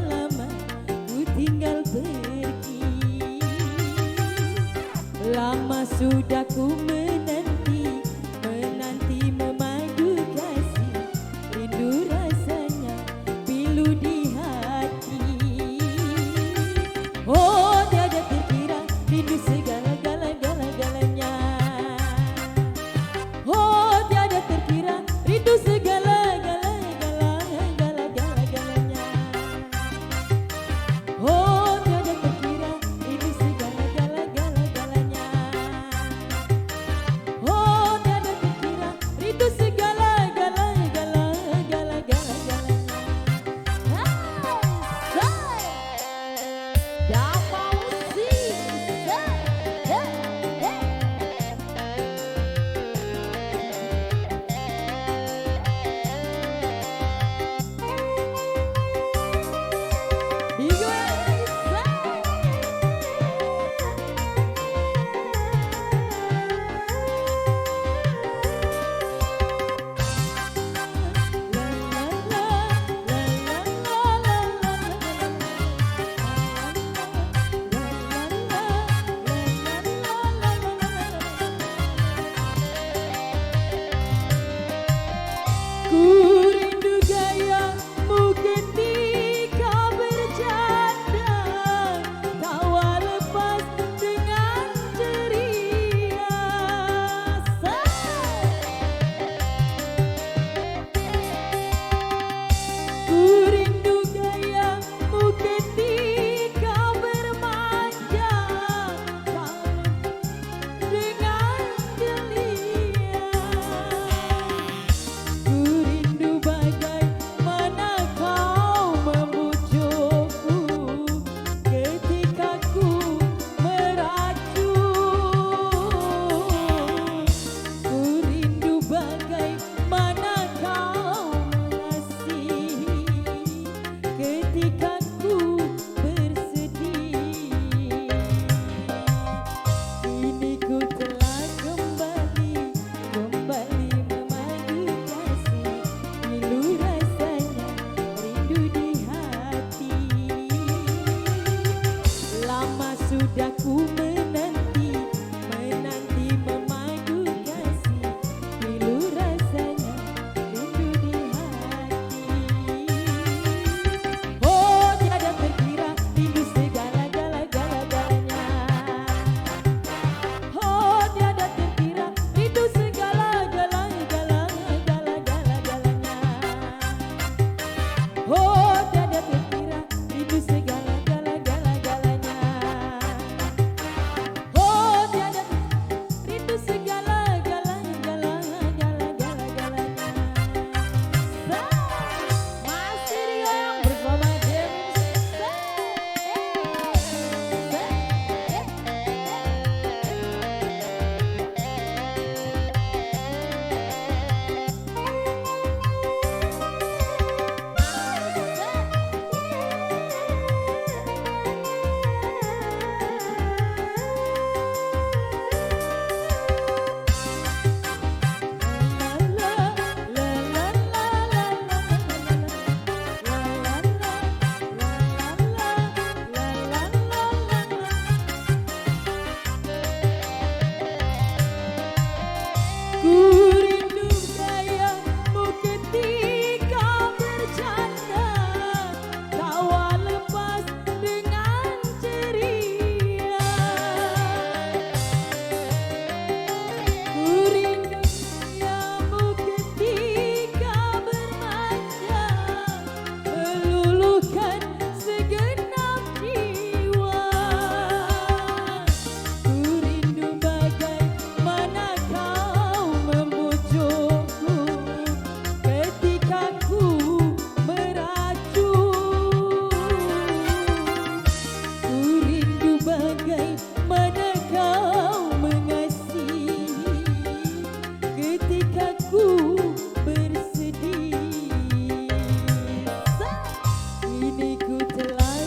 lama ku tinggal pergi. Lama sudah ku menanti, menanti memadu kasih, rindu rasanya pilu di hati. Oh tiada terkira rindu segala-galanya. Oh tiada terkira rindu segala-galanya. Oh tiada terkira rindu segala-galanya. Oh tiada terkira rindu segala-galanya. Ku rindu gayamu ketika bercanda, tawa lepas dengan ceria. Ku rindu gayamu ketika bermanja, tawa dengan ceria. Ku rindu bagaimana kau membujukku ketika ku meracun. Ku rindu bagaimana kau mengasihi ketika ku bersedih. Kini ku telah kembali memadu kasih, pilu rasanya rindu di hati. Lama sudah ku menanti, menanti memadu kasih, pilu rasanya rindu di hati. Oh tiada terkira rindu segala-galanya. Oh tiada terkira rindu segala-galanya. Oh tiada terkira rindu segala-galanya. Oh tiada rindu segala-galanya. Masih digoyang bersama Dewi Sisa. Ku rindu gayamu ketika bercanda, tawa lepas dengan ceria. Ku rindu gayamu ketika bermanja, meluluhkan segenap jiwa. Ku rindu bagaimana kau membujukku ketika ku meracun. Ku rindu bagaimana kau mengasihi ketika ku bersedih. Kini ku telah